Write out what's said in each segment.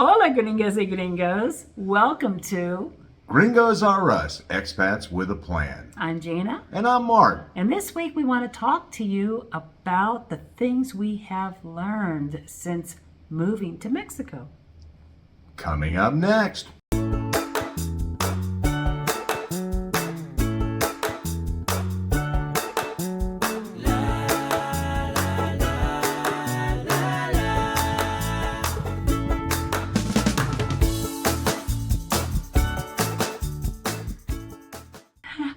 Hola, gringas y gringos. Welcome to Gringos R Us, expats with a plan. I'm Gina. And I'm Mark. And this week we want to talk to you about the things we have learned since moving to Mexico. Coming up next.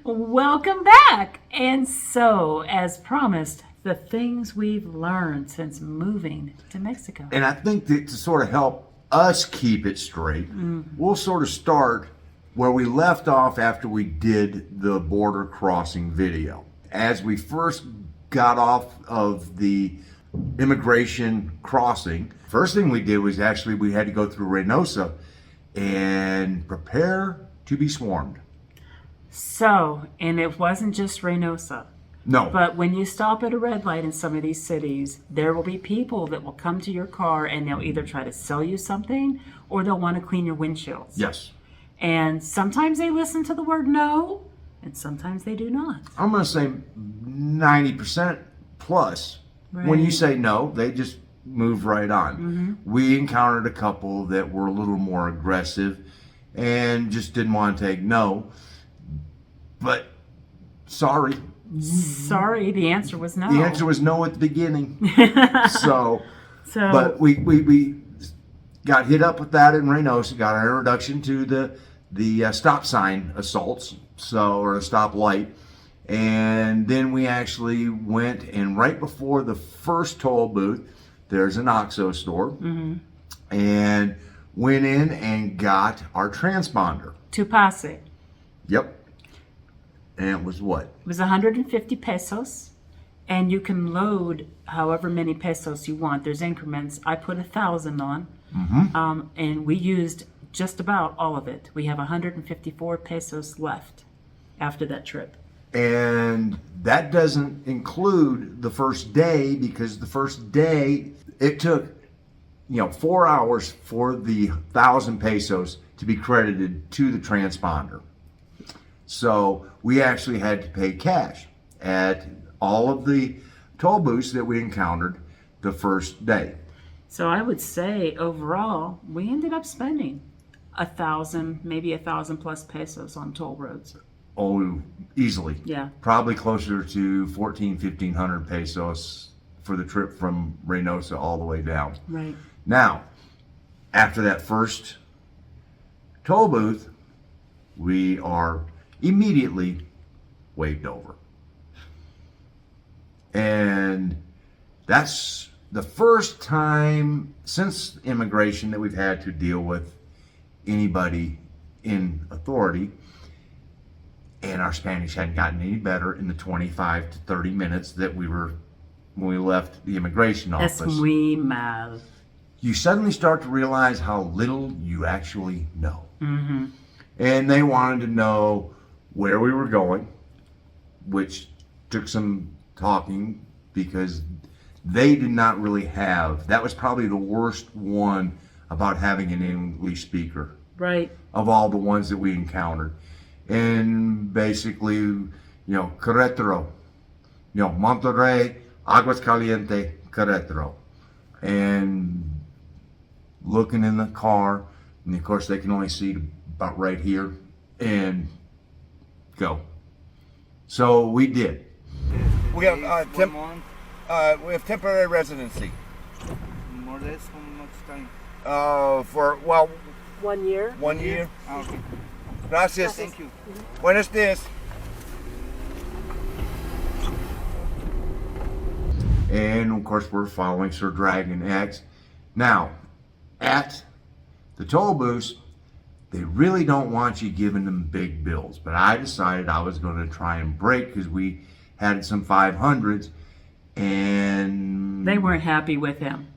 Welcome back. And so, as promised, the things we've learned since moving to Mexico. And I think that to sort of help us keep it straight, we'll sort of start where we left off after we did the border crossing video. As we first got off of the immigration crossing, first thing we did was actually we had to go through Reynosa and prepare to be swarmed. So, and it wasn't just Reynosa. No. But when you stop at a red light in some of these cities, there will be people that will come to your car and they'll either try to sell you something or they'll want to clean your windshields. Yes. And sometimes they listen to the word no, and sometimes they do not. I'm going to say 90% plus. Right. When you say no, they just move right on. We encountered a couple that were a little more aggressive and just didn't want to take no. But sorry. Sorry, the answer was no. The answer was no at the beginning. so, So, but we got hit up with that in Reynosa, got our introduction to the stop sign assaults, or a stop light. And then we actually went, and right before the first toll booth, there's an Oxxo store, and went in and got our transponder. to Pase. Yep. And it was what? It was 150 pesos, and you can load however many pesos you want. There's increments. I put 1,000 on, and we used just about all of it. We have 154 pesos left after that trip. And that doesn't include the first day, because the first day it took 4 hours for the 1,000 pesos to be credited to the transponder. So we actually had to pay cash at all of the toll booths that we encountered the first day. So I would say overall, we ended up spending 1,000, maybe 1,000 plus pesos on toll roads. Oh, easily. Yeah. Probably closer to 1,500 pesos for the trip from Reynosa all the way down. Right. Now, after that first toll booth, we are immediately waved over. And that's the first time since immigration that we've had to deal with anybody in authority. And our Spanish hadn't gotten any better in the 25 to 30 minutes that when we left the immigration office. Es muy mal. You suddenly start to realize how little you actually know. And they wanted to know where we were going, which took some talking because they did not really have, that was probably the worst one about having an English speaker. Right. Of all the ones that we encountered. And basically, Querétaro, Monterrey, Aguascalientes, Querétaro. And looking in the car, and of course they can only see about right here, and go. So we did. We have we have temporary residency. More or less, how much time? For 1 year. 1 year. Okay. Gracias. Thank you. Buenos días. And of course we're following Sir Dragon X. Now, at the toll booths, they really don't want you giving them big bills. But I decided I was going to try and break, because we had some 500s, and They weren't happy with him.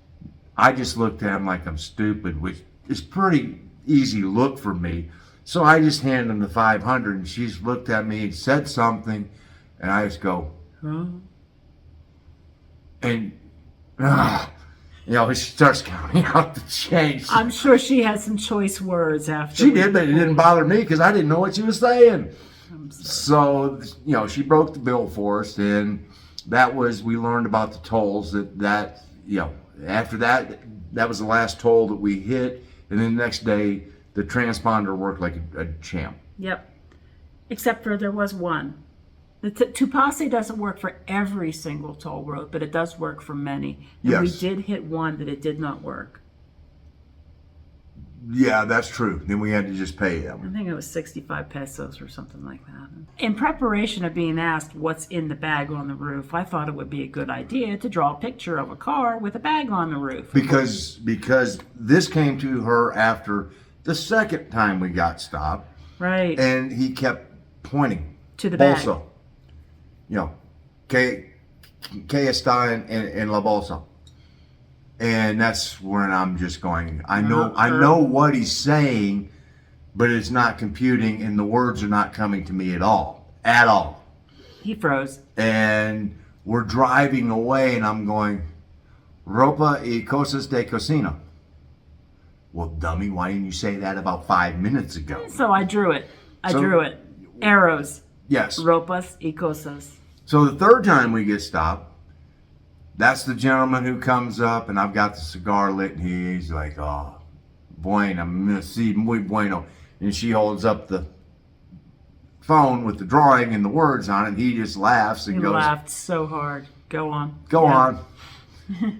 I just looked at them like I'm stupid, which is pretty easy look for me. So I just handed them the 500, and she just looked at me and said something, and I just go, Huh? and You know, she starts counting out the change. I'm sure she had some choice words after. She did, but it didn't bother me because I didn't know what she was saying. So, you know, she broke the bill for us, and that was, we learned about the tolls that you know, after that was the last toll that we hit, and then the next day, the transponder worked like a champ. Yep. Except for there was one. The Tupase doesn't work for every single toll road, but it does work for many. And Yes. we did hit one that it did not work. Yeah, that's true. Then we had to just pay I them. think it was 65 pesos or something like that. In preparation of being asked what's in the bag on the roof, I thought it would be a good idea to draw a picture of a car with a bag on the roof. Because this came to her after the second time we got stopped, Right. and he kept pointing. To the bag. Bolsa. You know, que está en la bolsa. And that's when I'm just going, I know what he's saying, but it's not computing, and the words are not coming to me at all. At all. He froze. And we're driving away, and I'm going, ropa y cosas de cocina. Well, dummy, why didn't you say that about 5 minutes ago? So I drew it. So- drew it. Arrows. Yes. Ropas y cosas. So the third time we get stopped, that's the gentleman who comes up, and I've got the cigar lit, and he's like, oh, bueno, muy bueno. And she holds up the phone with the drawing and the words on it, and he just laughs and He goes, laughed so hard. Go on. go Yeah. on.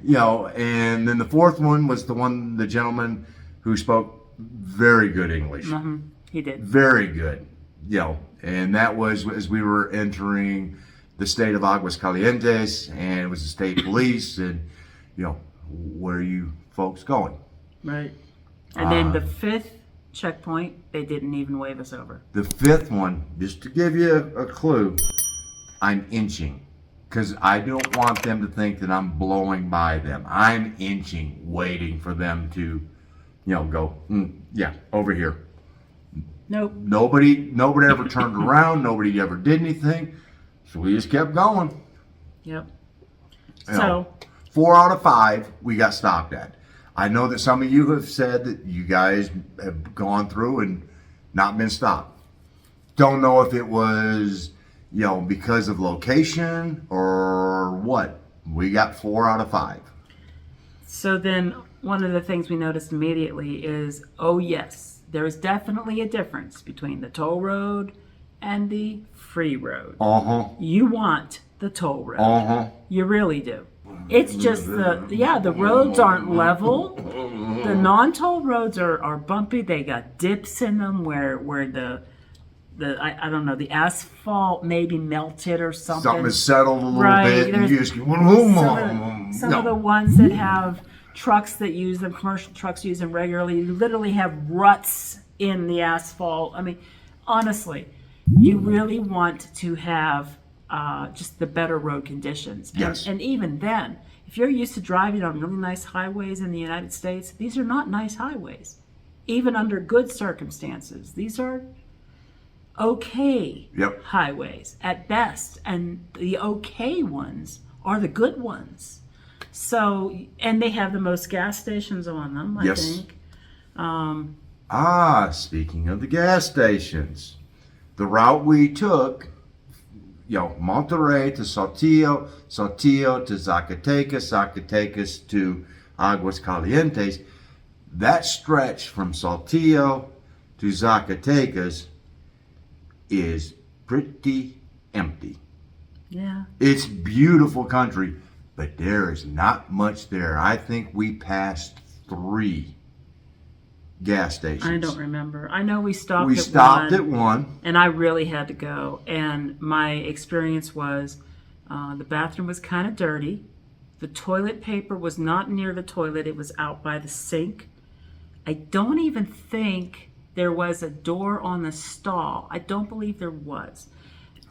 You know, and then the fourth one was the gentleman who spoke very good English. He did. Very good. You know, and that was as we were entering the state of Aguascalientes, and it was the state police, and, you know, where are you folks going? Right. And then the fifth checkpoint, they didn't even wave us over. The fifth one, just to give you a clue, I'm inching. Because I don't want them to think that I'm blowing by them. I'm inching, waiting for them to, you know, go, yeah, over here. Nope. Nobody ever turned around. Nobody ever did anything. So we just kept going. Yep. You know, 4 out of 5 we got stopped at. I know that some of you have said that you guys have gone through and not been stopped. Don't know if it was, you know, because of location or what. We got 4 out of 5. So then one of the things we noticed immediately is, oh yes, there is definitely a difference between the toll road and the free road. You want the toll road. You really do. It's just the roads aren't level. The non-toll roads are bumpy. They got dips in them where I don't know, the asphalt maybe melted or something. Something has settled a little Right, bit. And you just go, some of the ones that have trucks that use them, commercial trucks use them regularly, you literally have ruts in the asphalt. I mean, honestly, you really want to have just the better road conditions. Yes. And even then, if you're used to driving on really nice highways in the United States, these are not nice highways. Even under good circumstances, these are okay highways at best, and the okay ones are the good ones. So, and they have the most gas stations on them, I think. Speaking of the gas stations, the route we took, you know, Monterrey to Saltillo, Saltillo to Zacatecas, Zacatecas to Aguascalientes, that stretch from Saltillo to Zacatecas is pretty empty. Yeah. It's beautiful country, but there is not much there. I think we passed 3 gas stations. I don't remember. I know we stopped We at stopped one, at one. and I really had to go. And my experience was the bathroom was kind of dirty. The toilet paper was not near the toilet. It was out by the sink. I don't even think there was a door on the stall. I don't believe there was.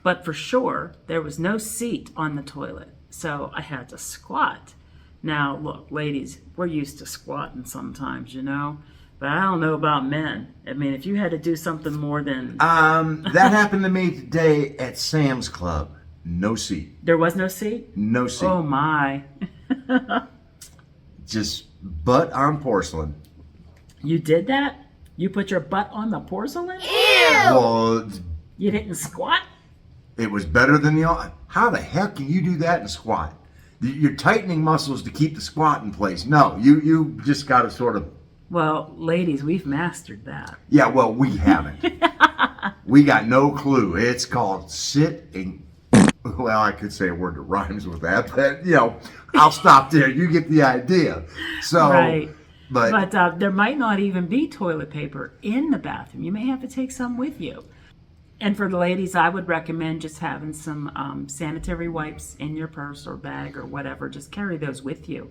But for sure, there was no seat on the toilet. So I had to squat. Now, look, ladies, we're used to squatting sometimes, you know. But I don't know about men. I mean, if you had to do something more than... That happened to me today at Sam's Club. No seat. There was no seat? No seat. Oh, my. just butt on porcelain. You did that? You put your butt on the porcelain? Well, You didn't squat? it was better than the. How the heck can you do that in a squat? You're tightening muscles to keep the squat in place. No, you just got to sort of. Well, ladies, we've mastered that. Yeah, well, we haven't. We got no clue. It's called sit and. Well, I could say a word that rhymes with that, but I'll stop there. You get the idea. So, Right. but There might not even be toilet paper in the bathroom. You may have to take some with you. And for the ladies, I would recommend just having some sanitary wipes in your purse or bag or whatever. Just carry those with you.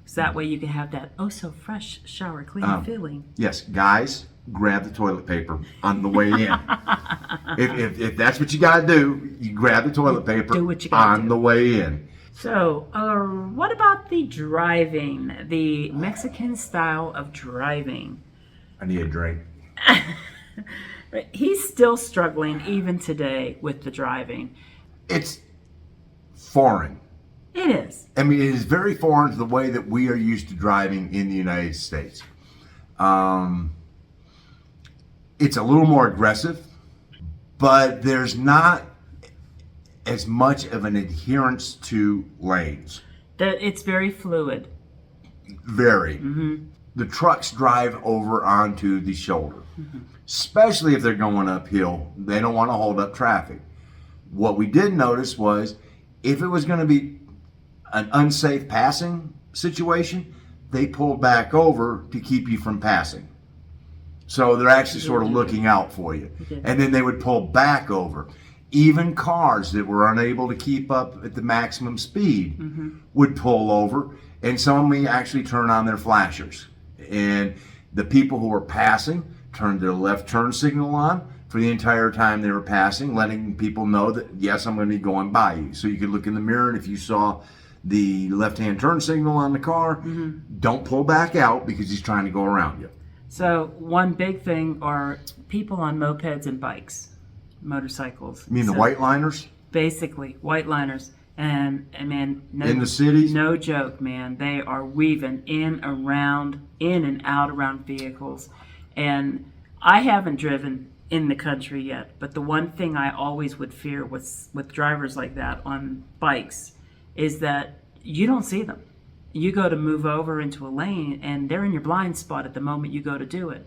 So that way you can have that so fresh shower clean feeling. yes, guys, grab the toilet paper on the way in. if that's what you got to do, you grab the toilet paper Do what you gotta on do. the way in. So, what about the driving? The Mexican style of driving. I need a drink. He's still struggling even today with the driving. It's foreign. It is. I mean, it is very foreign to the way that we are used to driving in the United States. It's a little more aggressive, but there's not as much of an adherence to lanes. It's very fluid. Very. The trucks drive over onto the shoulder, especially if they're going uphill. They don't want to hold up traffic. What we did notice was if it was going to be an unsafe passing situation, they pulled back over to keep you from passing. So they're actually sort of looking out for you. And then they would pull back over. Even cars that were unable to keep up at the maximum speed would pull over, and some may actually turn on their flashers. And the people who were passing turned their left turn signal on for the entire time they were passing, letting people know that, yes, I'm going to be going by you. So you could look in the mirror, and if you saw the left-hand turn signal on the car, don't pull back out because he's trying to go around you. So one big thing are people on mopeds and bikes, motorcycles. You mean the So white liners? Basically, white liners. And man, In the cities? no joke, man. They are weaving in and out around vehicles. And I haven't driven in the country yet, but the one thing I always would fear with drivers like that on bikes is that you don't see them. You go to move over into a lane and they're in your blind spot at the moment you go to do it.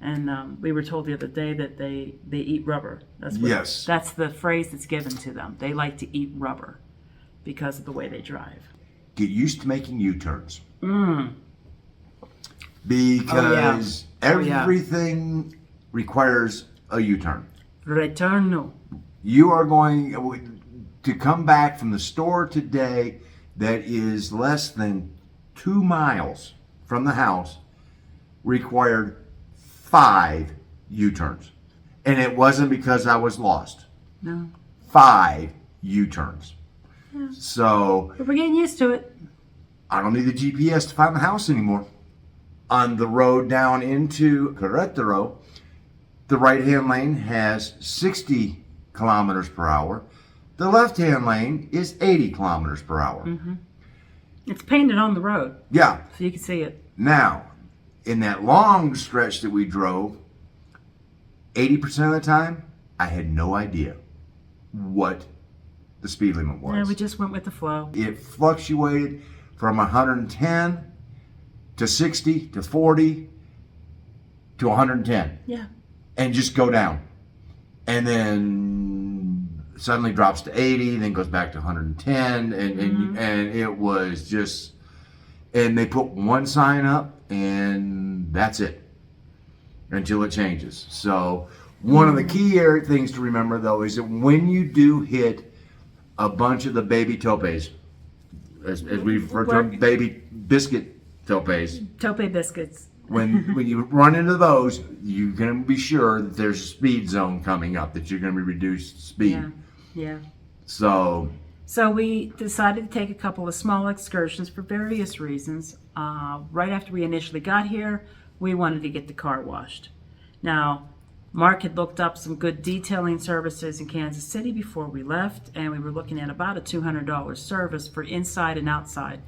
And we were told the other day that they eat rubber. Yes. That's the phrase that's given to them. They like to eat rubber because of the way they drive. Get used to making U-turns. Because everything requires a U-turn. Retorno. You are going to come back from the store today that is less than 2 miles from the house required 5 U-turns. And it wasn't because I was lost. No. 5 U-turns. Yeah. So But we're getting used to it. I don't need the GPS to find the house anymore. On the road down into Querétaro, the right-hand lane has 60 kilometers per hour. The left-hand lane is 80 kilometers per hour. It's painted on the road, Yeah. so you can see it. Now, in that long stretch that we drove, 80% of the time, I had no idea what the speed limit was. Yeah, we just went with the flow. It fluctuated from 110 to 60 to 40 to 110 Yeah. and just go down. And then suddenly drops to 80, then goes back to 110 and it was just, and they put one sign up and that's it until it changes. So one of the key things to remember though is that when you do hit a bunch of the baby topes, as we refer to them, baby biscuit topes, Tope biscuits. when you run into those, you're going to be sure that there's a speed zone coming up, that you're going to be reduced speed. Yeah. Yeah. So So we decided to take a couple of small excursions for various reasons. Right after we initially got here, we wanted to get the car washed. Now, Mark had looked up some good detailing services in Kansas City before we left, and we were looking at about a $200 service for inside and outside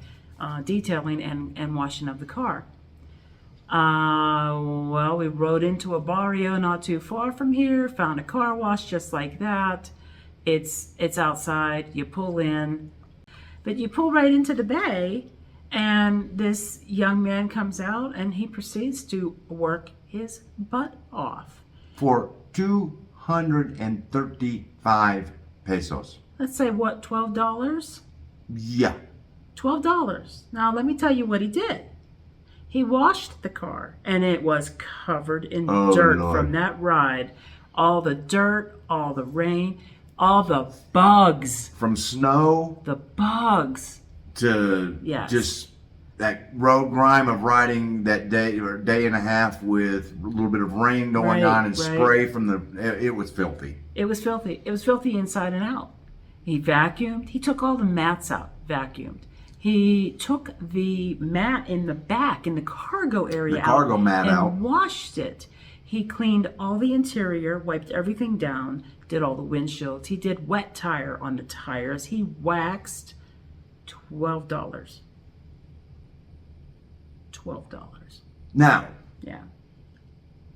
detailing and washing of the car. Well, we rode into a barrio not too far from here, found a car wash just like that. It's outside, you pull in, but you pull right into the bay, and this young man comes out and he proceeds to work his butt off. For 235 pesos. Let's say what, $12? Yeah. $12. Now let me tell you what he did. He washed the car, and it was covered in dirt Lord. from that ride. All the dirt, all the rain, all the bugs. From snow The bugs. to Yes. just that road grime of riding that day or day and a half with a little bit of rain going Right, on and right. spray from the. It was filthy. It was filthy. It was filthy inside and out. He vacuumed. He took all the mats out, vacuumed. He took the mat in the back, in the cargo area The cargo out mat and out. washed it. He cleaned all the interior, wiped everything down, did all the windshields. He did wet tire on the tires. He waxed $12. $12. Now, Yeah.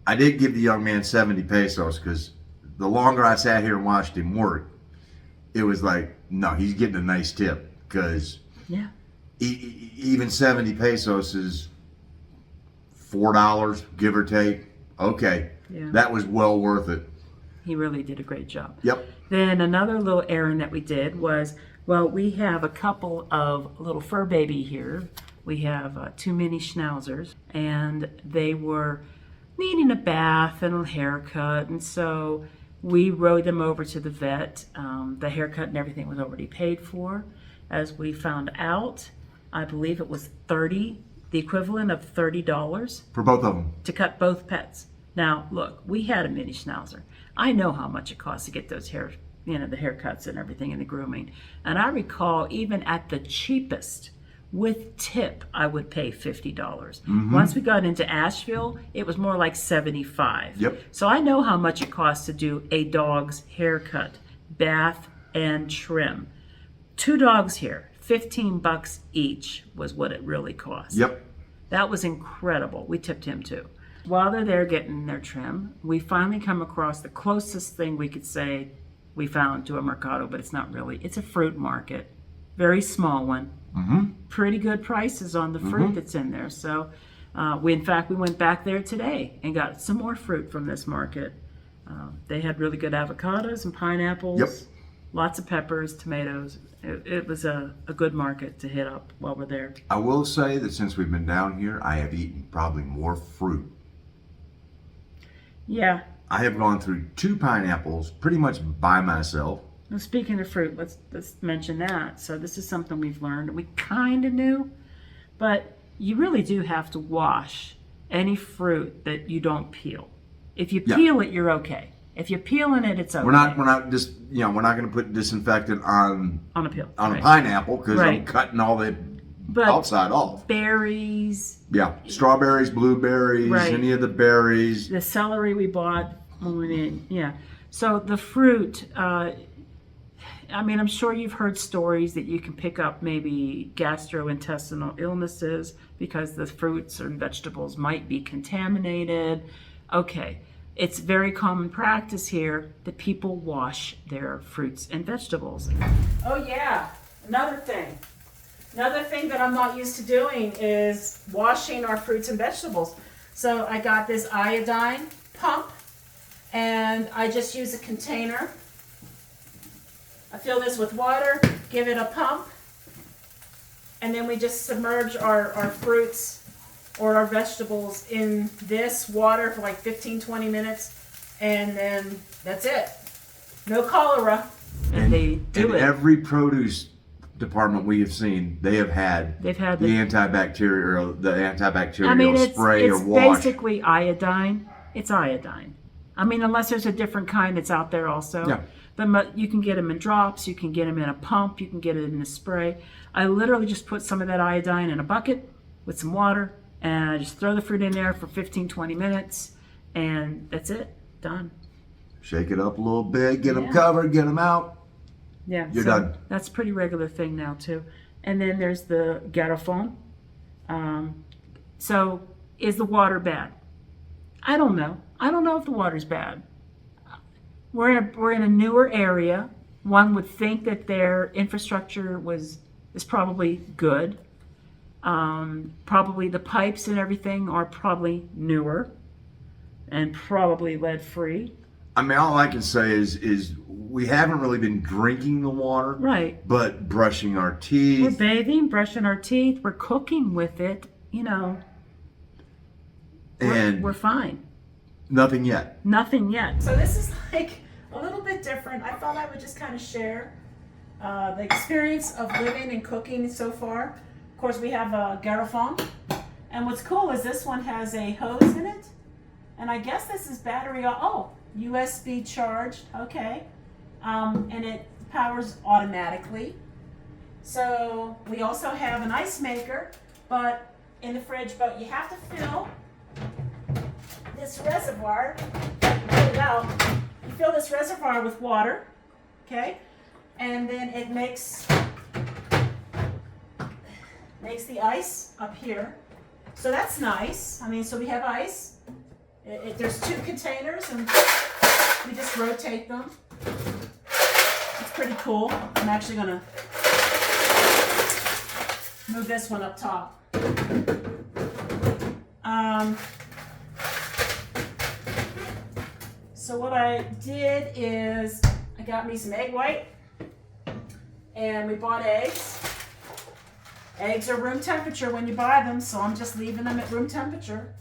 I did give the young man 70 pesos because the longer I sat here and watched him work, it was like, no, he's getting a nice tip because Yeah. even 70 pesos is $4, give or take. Okay, Yeah. that was well worth it. He really did a great job. Yep. Then another little errand that we did was, well, we have a couple of little fur baby here. We have 2 mini schnauzers, and they were needing a bath and a haircut, and so we rode them over to the vet. The haircut and everything was already paid for. As we found out, I believe it was the equivalent of $30 For both of them. to cut both pets. Now, look, we had a mini schnauzer. I know how much it costs to get those the haircuts and everything and the grooming. And I recall even at the cheapest, with tip, I would pay $50. Once we got into Asheville, it was more like $75. Yep. So I know how much it costs to do a dog's haircut, bath, and trim. 2 dogs here, $15 each was what it really cost. Yep. That was incredible. We tipped him too. While they're there getting their trim, we finally come across the closest thing we could say we found to a mercado, but it's not really. It's a fruit market, very small one. Pretty good prices on the fruit that's in there. So we went back there today and got some more fruit from this market. They had really good avocados and pineapples. Yep. Lots of peppers, tomatoes. It was a good market to hit up while we're there. I will say that since we've been down here, I have eaten probably more fruit. Yeah. I have gone through 2 pineapples pretty much by myself. Well, speaking of fruit, let's mention that. So this is something we've learned. We kind of knew, but you really do have to wash any fruit that you don't peel. If you peel it, you're okay. If you're peeling it, it's okay. We're not just we're not going to put disinfectant on on a peel. a Right. pineapple because I'm Right. cutting all the But outside off. berries, Yeah, strawberries, blueberries, Right. any of the berries. the celery we bought when we went in. Yeah. So the fruit, I mean, I'm sure you've heard stories that you can pick up maybe gastrointestinal illnesses because the fruits and vegetables might be contaminated. Okay. It's very common practice here that people wash their fruits and vegetables. Oh yeah, another thing. Another thing that I'm not used to doing is washing our fruits and vegetables. So I got this iodine pump and I just use a container. I fill this with water, give it a pump, and then we just submerge our fruits or our vegetables in this water for like 15-20 minutes, and then that's it. No cholera. And they do in it. every produce department we have seen, they've had They've had the the antibacterial I mean, it's spray or wash. basically iodine. It's iodine. I mean, unless there's a different kind that's out there also. Yeah. But you can get them in drops. You can get them in a pump. You can get it in a spray. I literally just put some of that iodine in a bucket with some water, and I just throw the fruit in there for 15-20 minutes, and that's it. Done. Shake it up a little bit, get them Yeah. covered, get them out. Yeah. You're so done. That's a pretty regular thing now too. And then there's the garrafon. So is the water bad? I don't know. I don't know if the water's bad. We're in a newer area. One would think that their infrastructure is probably good. Probably the pipes and everything are probably newer and probably lead free. I mean, all I can say is we haven't really been drinking the water, Right. but brushing our We're teeth. bathing, brushing our teeth, we're cooking with it, you know. And We're fine. nothing yet. Nothing yet. So this is like a little bit different. I thought I would just kind of share the experience of living and cooking so far. Of course, we have a garrafon. And what's cool is this one has a hose in it. And I guess this is battery, USB charged, okay. And it powers automatically. So we also have an ice maker, but in the fridge, but you have to fill this reservoir, pull it out, you fill this reservoir with water, okay, and then it makes the ice up here. So that's nice. I mean, so we have ice. There's 2 containers and we just rotate them. It's pretty cool. I'm actually gonna move this one up top. So what I did is I got me some egg white and we bought eggs. Eggs are room temperature when you buy them, so I'm just leaving them at room temperature.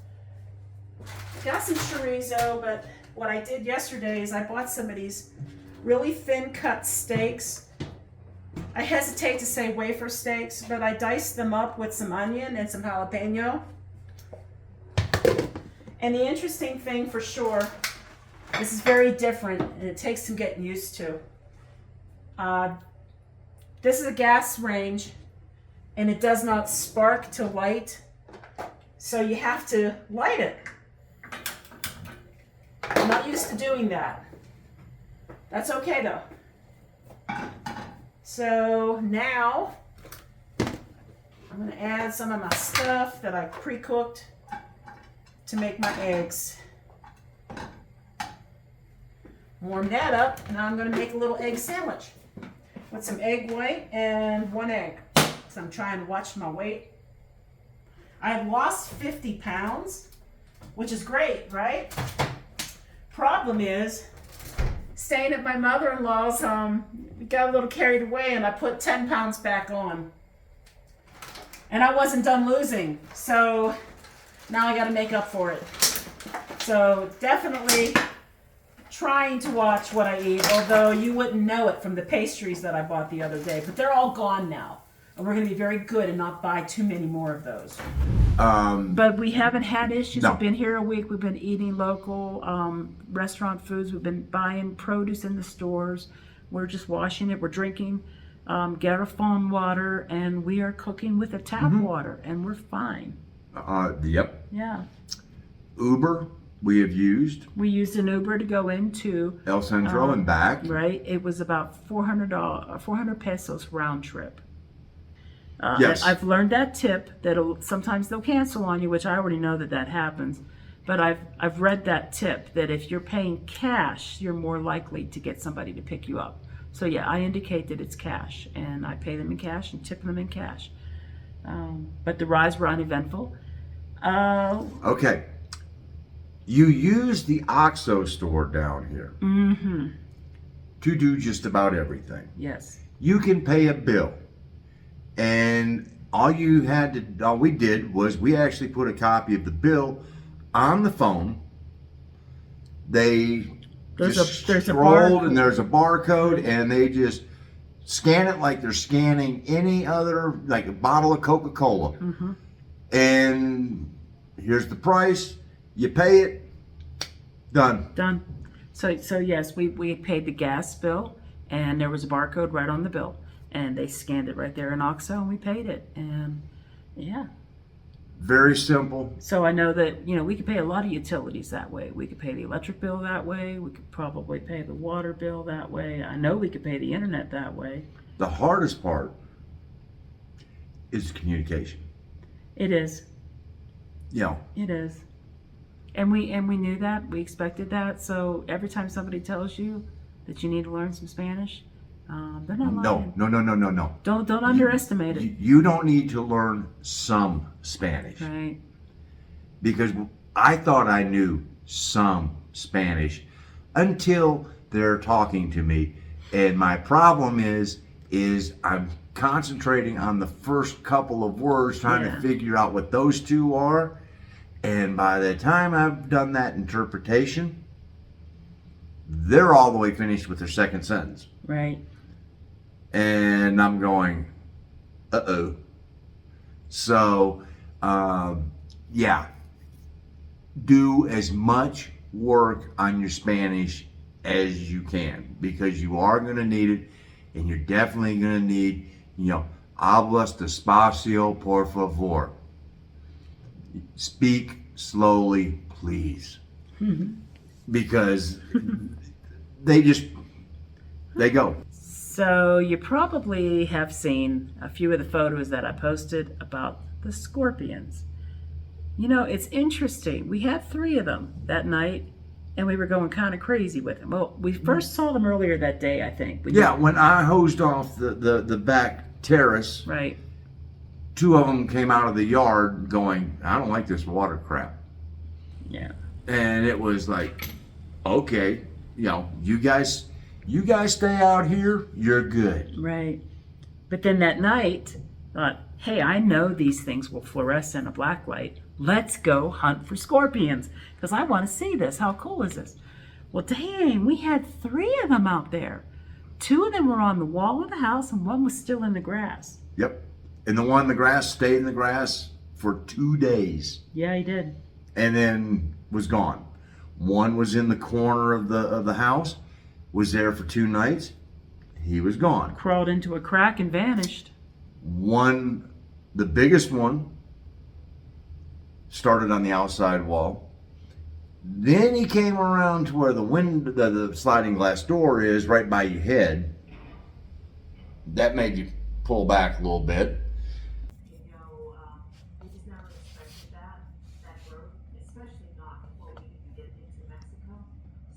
Got some chorizo, but what I did yesterday is I bought some of these really thin cut steaks. I hesitate to say wafer steaks, but I diced them up with some onion and some jalapeno. And the interesting thing for sure, this is very different and it takes some getting used to. This is a gas range and it does not spark to light, so you have to light it. I'm not used to doing that. That's okay though. So now I'm gonna add some of my stuff that I pre-cooked to make my eggs. Warm that up. Now I'm gonna make a little egg sandwich with some egg white and 1 egg. So I'm trying to watch my weight. I've lost 50 pounds, which is great, right? Problem is, staying at my mother-in-law's, we got a little carried away and I put 10 pounds back on. And I wasn't done losing, so now I gotta make up for it. So definitely trying to watch what I eat, although you wouldn't know it from the pastries that I bought the other day, but they're all gone now. And we're gonna be very good and not buy too many more of those. But we haven't had issues. No. We've been here a week. We've been eating local restaurant foods. We've been buying produce in the stores. We're just washing it. We're drinking garrafon water, and we are cooking with the tap water, and we're fine. Yep. Yeah. Uber we have used. We used an Uber to go into El Centro and back. right. It was about $400 pesos round trip. Yes. I've learned that tip that sometimes they'll cancel on you, which I already know that happens. But I've read that tip that if you're paying cash, you're more likely to get somebody to pick you up. So yeah, I indicate that it's cash, and I pay them in cash and tip them in cash. But the rides were uneventful. Okay. You use the Oxxo store down here to do just about everything. Yes. You can pay a bill, and all we did was we actually put a copy of the bill on the phone. They There's just a scrolled, barcode. and there's a barcode, and they just scan it like they're scanning any other, like a bottle of Coca-Cola. And here's the price. You pay it. Done. Done. So yes, we paid the gas bill, and there was a barcode right on the bill, and they scanned it right there in Oxxo, and we paid it, and yeah. Very simple. So I know that, we could pay a lot of utilities that way. We could pay the electric bill that way. We could probably pay the water bill that way. I know we could pay the internet that way. The hardest part is communication. It is. You know, It is. And we knew that. We expected that. So every time somebody tells you that you need to learn some Spanish, they're not lying. No. Don't underestimate it. You don't need to learn some Spanish. Right. Because I thought I knew some Spanish until they're talking to me. And my problem is I'm concentrating on the first couple of words, trying to figure out what those two are. And by the time I've done that interpretation, they're all the way finished with their second sentence. Right. And I'm going, uh-oh. So, yeah. Do as much work on your Spanish as you can, because you are going to need it, and you're definitely going to need, hablas despacio, por favor. Speak slowly, please. Because they go. So you probably have seen a few of the photos that I posted about the scorpions. It's interesting. We had 3 of them that night, and we were going kind of crazy with them. Well, we first saw them earlier that day, I think. When I hosed off the back terrace, Right. 2 of them came out of the yard going, I don't like this water crap. Yeah. And it was like, okay, you guys stay out here, you're good. Right. But then that night, thought, hey, I know these things will fluoresce in a black light. Let's go hunt for scorpions, because I want to see this. How cool is this? Well, dang, we had 3 of them out there. 2 of them were on the wall of the house, and 1 was still in the grass. Yep. And the one in the grass stayed in the grass for 2 days. Yeah, he did. And then was gone. 1 was in the corner of the house, was there for 2 nights. He was gone. Crawled into a crack and vanished. 1, the biggest one, started on the outside wall. Then he came around to where the sliding glass door is, right by your head. That made you pull back a little bit. We just never expected that growth, especially not before we even get into Mexico.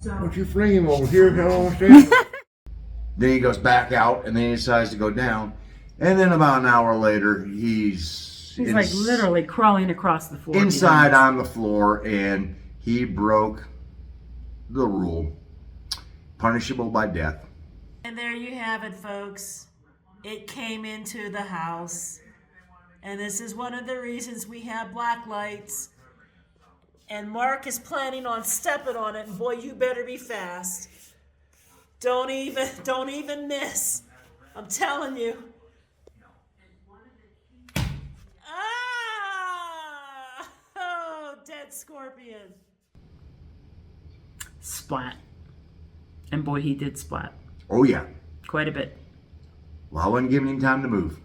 So, What you freaking over here? Don't understand. Then he goes back out, and then he decides to go down. And then about an hour later, he's like literally crawling across the floor. inside on the floor, and he broke the rule, punishable by death. And there you have it, folks. It came into the house. And this is one of the reasons we have black lights. And Mark is planning on stepping on it, and boy, you better be fast. Don't even miss. I'm telling you. Ah! Oh, dead scorpion. Splat. And boy, he did splat. Oh, yeah. Quite a bit. Well, I wasn't giving him time to move.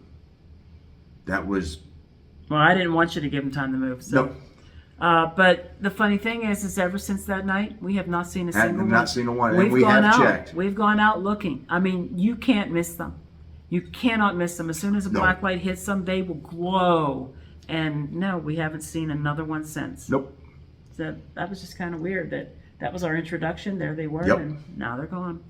That was... Well, I didn't want you to give him time to move. So. Nope. But the funny thing is ever since that night, we have not seen a single one. Not seen a one. We've And we gone have out. checked. We've gone out looking. I mean, you can't miss them. You cannot miss them. As soon as a black light hits them, they will glow. And no, we haven't seen another one since. Nope. So that was just kind of weird. That was our introduction. There they were, Yep. and now they're gone.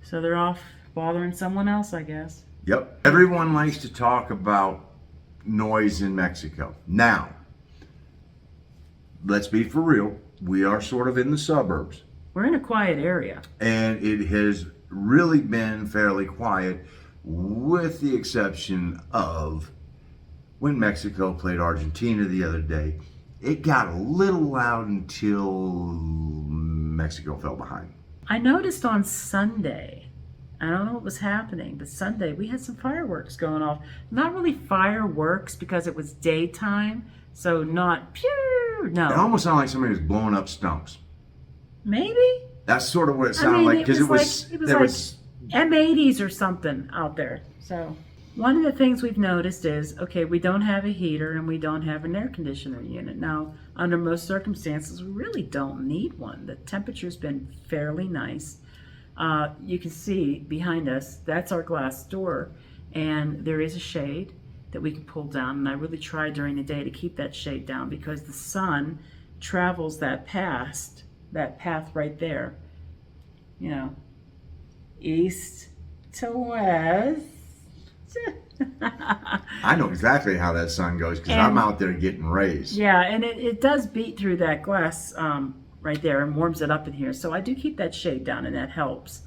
So they're off bothering someone else, I guess. Yep. Everyone likes to talk about noise in Mexico. Now, let's be for real. We are sort of in the suburbs. We're in a quiet area. And it has really been fairly quiet, with the exception of when Mexico played Argentina the other day. It got a little loud until Mexico fell behind. I noticed on Sunday, I don't know what was happening, but Sunday we had some fireworks going off. Not really fireworks because it was daytime, so not pew, no. It almost sounded like somebody was blowing up stumps. Maybe? That's sort of what it sounded like, because it was M80s or something out there. So one of the things we've noticed is, okay, we don't have a heater and we don't have an air conditioner unit. Now, under most circumstances, we really don't need one. The temperature's been fairly nice. You can see behind us, that's our glass door, and there is a shade. that we can pull down. And I really try during the day to keep that shade down because the sun travels that path right there, you know, east to west. I know exactly how that sun goes because I'm out there getting raised. Yeah, and it does beat through that glass right there and warms it up in here. So I do keep that shade down, and that helps.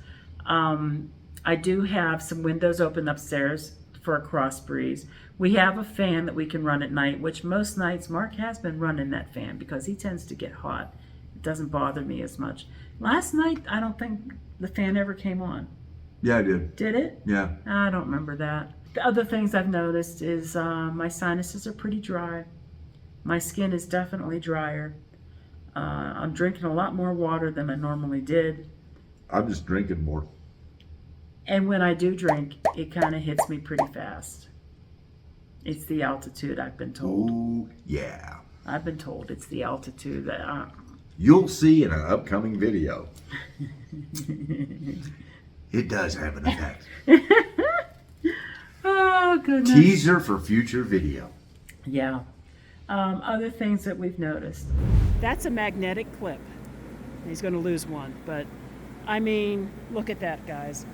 I do have some windows open upstairs for a cross breeze. We have a fan that we can run at night, which most nights Mark has been running that fan because he tends to get hot. It doesn't bother me as much. Last night, I don't think the fan ever came on. Yeah, I did. Did it? Yeah. I don't remember that. The other things I've noticed is my sinuses are pretty dry. My skin is definitely drier. I'm drinking a lot more water than I normally did. I'm just drinking more. And when I do drink, it kind of hits me pretty fast. It's the altitude, I've been told. Ooh, yeah. I've been told it's the altitude that You'll see in an upcoming video. It does have an effect. Oh, goodness. Teaser for future video. Yeah. Other things that we've noticed. That's a magnetic clip. He's going to lose one, but I mean, look at that, guys.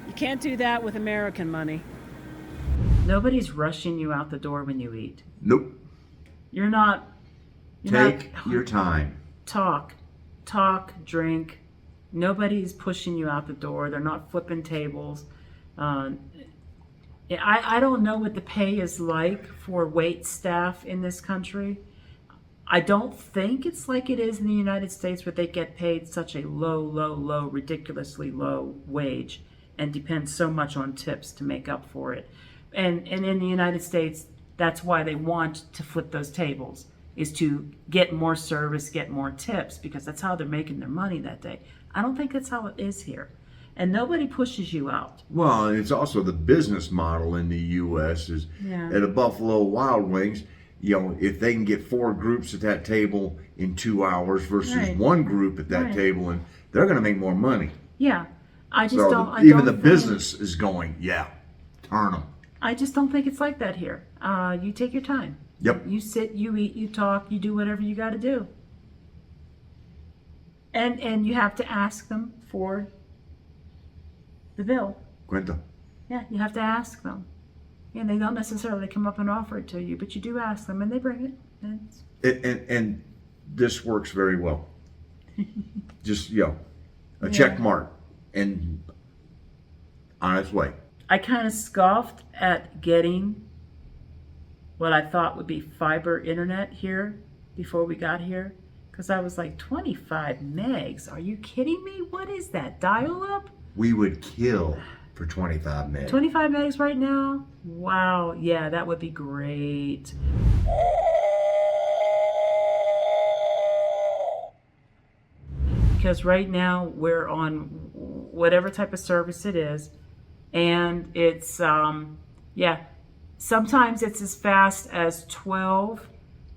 You can't do that with American money. Nobody's rushing you out the door when you eat. Nope. You're not. Take your time. Talk, drink. Nobody's pushing you out the door. They're not flipping tables. I don't know what the pay is like for wait staff in this country. I don't think it's like it is in the United States where they get paid such a low, ridiculously low wage and depends so much on tips to make up for it. And in the United States, that's why they want to flip those tables, is to get more service, get more tips, because that's how they're making their money that day. I don't think that's how it is here. And nobody pushes you out. Well, and it's also the business model in the U.S. is at a Buffalo Wild Wings, you know, if they can get 4 groups at that table in 2 hours versus 1 group at that table, and they're going to make more money. Yeah. I just so don't. Even the business is going, turn them. I just don't think it's like that here. You take your time. Yep. You sit, you eat, you talk, you do whatever you got to do. And you have to ask them for the bill. Quinta. Yeah, you have to ask them. And they don't necessarily come up and offer it to you, but you do ask them, and they bring it. And this works very well. Just, a check mark and on its way. I kind of scoffed at getting what I thought would be fiber internet here before we got here, because I was like, 25 megs? Are you kidding me? What is that, dial-up? We would kill for 25 megs. 25 megs right now? Wow, yeah, that would be great. Because right now we're on whatever type of service it is, and it's, sometimes it's as fast as 12,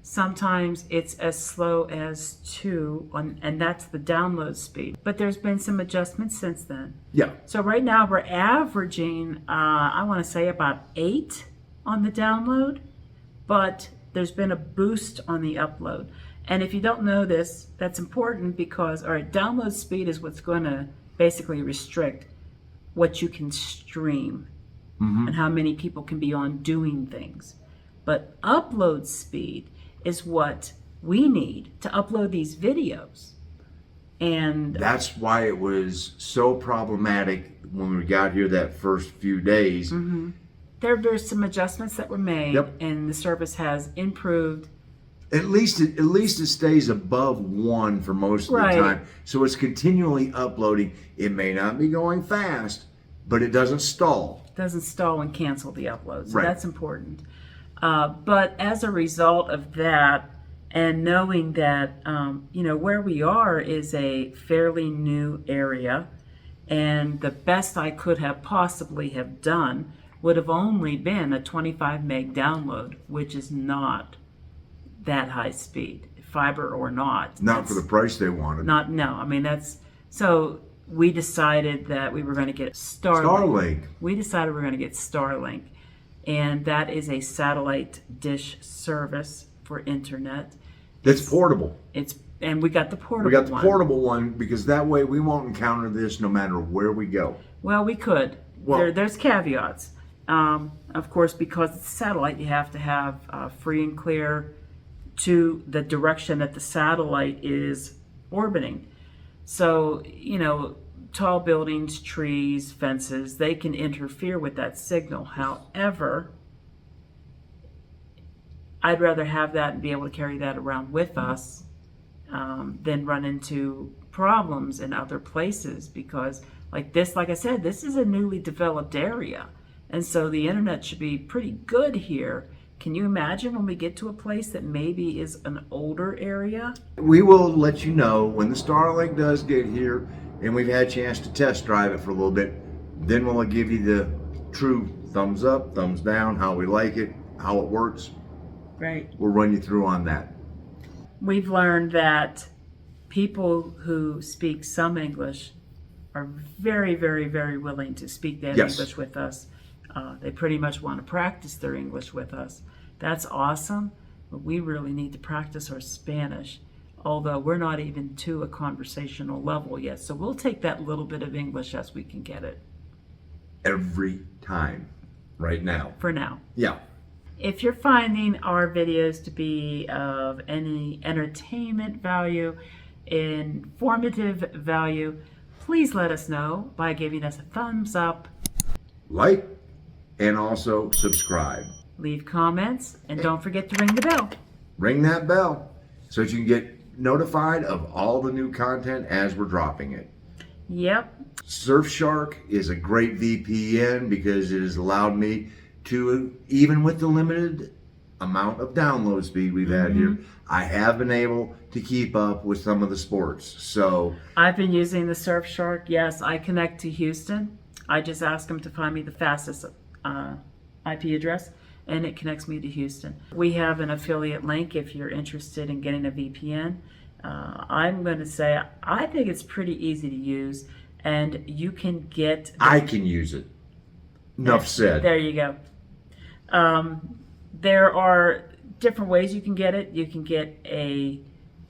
sometimes it's as slow as 2, and that's the download speed. But there's been some adjustments since then. Yeah. So right now we're averaging, I want to say about 8 on the download, but there's been a boost on the upload. And if you don't know this, that's important because, all right, download speed is what's going to basically restrict what you can stream and how many people can be on doing things. But upload speed is what we need to upload these videos. And that's why it was so problematic when we got here that first few days. There's some adjustments that were made, and the service has improved. At least it stays above 1 for most of the time. So it's continually uploading. It may not be going fast, but it doesn't stall. It doesn't stall and cancel the upload. So that's important. But as a result of that, and knowing that, where we are is a fairly new area, and the best I could have possibly have done would have only been a 25 meg download, which is not that high speed, fiber or not. Not for the price they wanted. So we decided that we were going to get Starlink. We decided we were going to get Starlink. and that is a satellite dish service for internet. That's portable. And we got the portable We got the one. portable one because that way we won't encounter this no matter where we go. Well, we could. Well- There's caveats. Of course, because it's satellite, you have to have free and clear to the direction that the satellite is orbiting. So, tall buildings, trees, fences, they can interfere with that signal. However, I'd rather have that and be able to carry that around with us than run into problems in other places, because like I said, this is a newly developed area. And so the internet should be pretty good here. Can you imagine when we get to a place that maybe is an older area? We will let you know when the Starlink does get here and we've had a chance to test drive it for a little bit. Then we'll give you the true thumbs up, thumbs down, how we like it, how it works. Right. We'll run you through on that. We've learned that people who speak some English are very, very, very willing to speak that Yes. English with us. They pretty much want to practice their English with us. That's awesome, but we really need to practice our Spanish, although we're not even to a conversational level yet. So we'll take that little bit of English as we can get it. Every time, right now. For now. Yeah. If you're finding our videos to be of any entertainment value, informative value, please let us know by giving us a thumbs up, Like and also subscribe. leave comments, and don't forget to ring the bell. Ring that bell so that you can get notified of all the new content as we're dropping it. Yep. SurfShark is a great VPN because it has allowed me to, even with the limited amount of download speed we've had here, I have been able to keep up with some of the sports. So I've been using the SurfShark. Yes, I connect to Houston. I just ask them to find me the fastest IP address, and it connects me to Houston. We have an affiliate link if you're interested in getting a VPN. I'm going to say I think it's pretty easy to use, and you can get... I can use it. Enough said. There you go. There are different ways you can get it. You can get a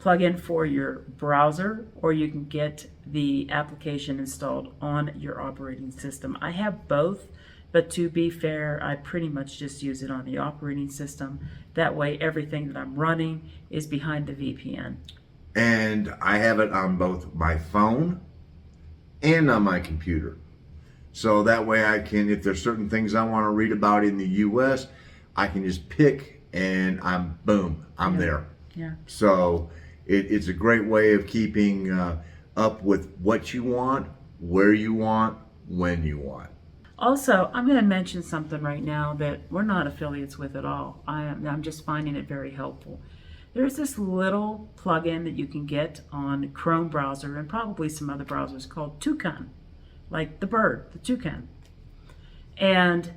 plugin for your browser, or you can get the application installed on your operating system. I have both, but to be fair, I pretty much just use it on the operating system. That way everything that I'm running is behind the VPN. And I have it on both my phone and on my computer. So that way I can, if there's certain things I want to read about in the US, I can just pick and I'm there. Yeah. So it's a great way of keeping up with what you want, where you want, when you want. Also, I'm going to mention something right now that we're not affiliates with at all. I'm just finding it very helpful. There's this little plugin that you can get on Chrome browser and probably some other browsers called Toucan, like the bird, the toucan. And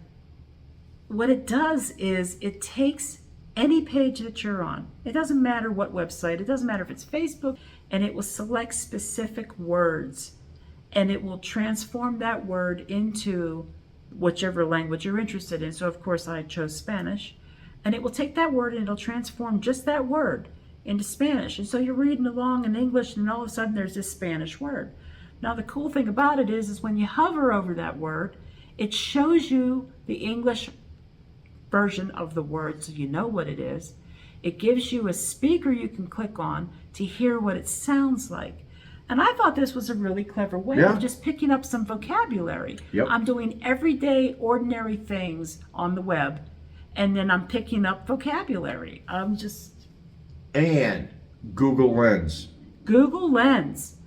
what it does is it takes any page that you're on. It doesn't matter what website, it doesn't matter if it's Facebook, and it will select specific words, and it will transform that word into whichever language you're interested in. So of course I chose Spanish, and it will take that word and it'll transform just that word into Spanish. And so you're reading along in English, and all of a sudden there's this Spanish word. Now the cool thing about it is when you hover over that word, it shows you the English version of the word, so you know what it is. It gives you a speaker you can click on to hear what it sounds like. And I thought this was a really clever way of just picking up some vocabulary. Yep. I'm doing everyday, ordinary things on the web, and then I'm picking up vocabulary. And Google Lens. Google Lens.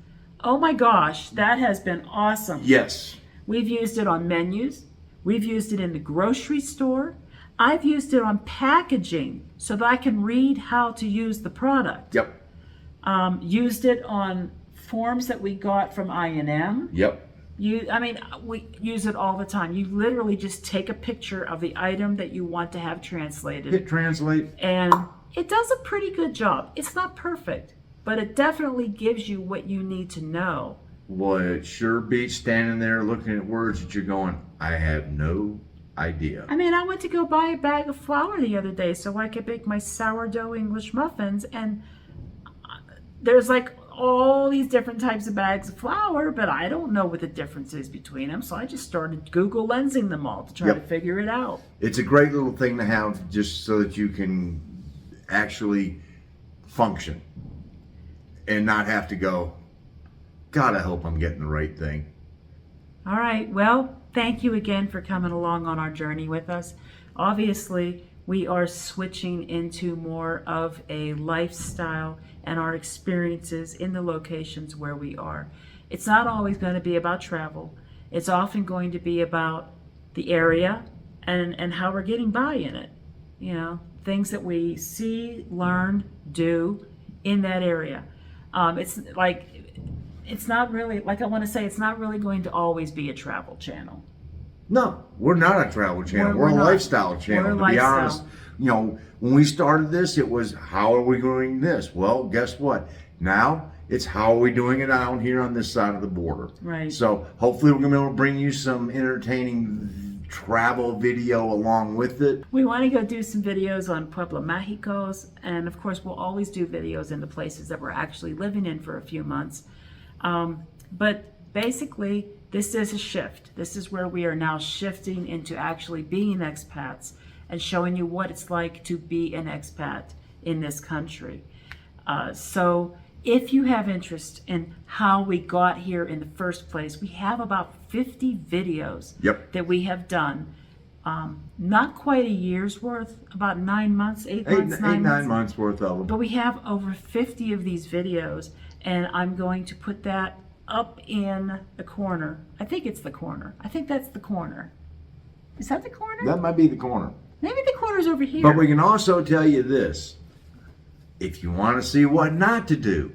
Oh my gosh, that has been awesome. Yes. We've used it on menus. We've used it in the grocery store. I've used it on packaging so that I can read how to use the product. Yep. Used it on forms that we got from I&M. Yep. We use it all the time. You literally just take a picture of the item that you want to have translated. Hit translate. And it does a pretty good job. It's not perfect, but it definitely gives you what you need to know. Boy, it sure beats standing there looking at words that you're going, I have no idea. I mean, I went to go buy a bag of flour the other day so I could bake my sourdough English muffins, and there's like all these different types of bags of flour, but I don't know what the difference is between them, so I just started Google lensing them all to try to figure it out. It's a great little thing to have just so that you can actually function and not have to go, God, I hope I'm getting the right thing. All right, well, thank you again for coming along on our journey with us. Obviously, we are switching into more of a lifestyle and our experiences in the locations where we are. It's not always going to be about travel. It's often going to be about the area and how we're getting by in it. You know, things that we see, learn, do in that area. It's not really, like I want to say, it's not really going to always be a travel channel. No, we're not a travel channel. We're a not. lifestyle channel. We're a to be lifestyle. honest, you know, when we started this, it was, how are we doing this? Well, guess what? Now it's how are we doing it out here on this side of the border. Right. So hopefully we're going to be able to bring you some entertaining travel video along with it. We want to go do some videos on Pueblo Mágicos, and of course we'll always do videos in the places that we're actually living in for a few months. But basically, this is a shift. This is where we are now shifting into actually being expats and showing you what it's like to be an expat in this country. So if you have interest in how we got here in the first place, we have about 50 videos that we have done. Not quite a year's worth, about 9 months, 8 months, 9 months worth of them. But we have over 50 of these videos, and I'm going to put that up in the corner. I think it's the corner. I think that's the corner. Is that the corner? That might be the corner. Maybe the corner's over here. But we can also tell you this. If you want to see what not to do,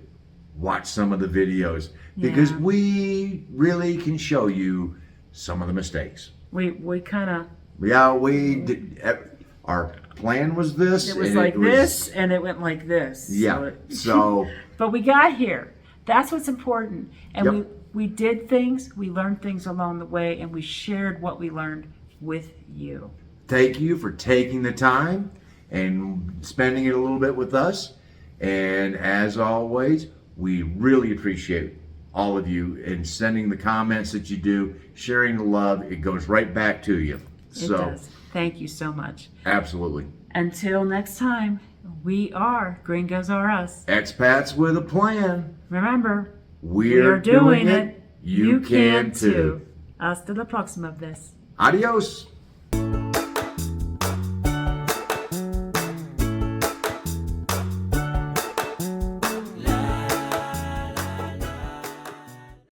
watch some of the videos. Because we really can show you some of the mistakes. We kind of... Yeah, we did. Our plan was this. It was and like it was, this, and it went like this. Yeah. So but we got here. That's what's important. And Yep. we did things, we learned things along the way, and we shared what we learned with you. thank you for taking the time and spending it a little bit with us. And as always, we really appreciate all of you and sending the comments that you do, sharing the love. It goes right back to you. It does. Thank you so much. Absolutely. Until next time, we are Gringos R Us. Expats with a plan. Remember, We're doing it. You can too. Hasta la próxima vez. Adios.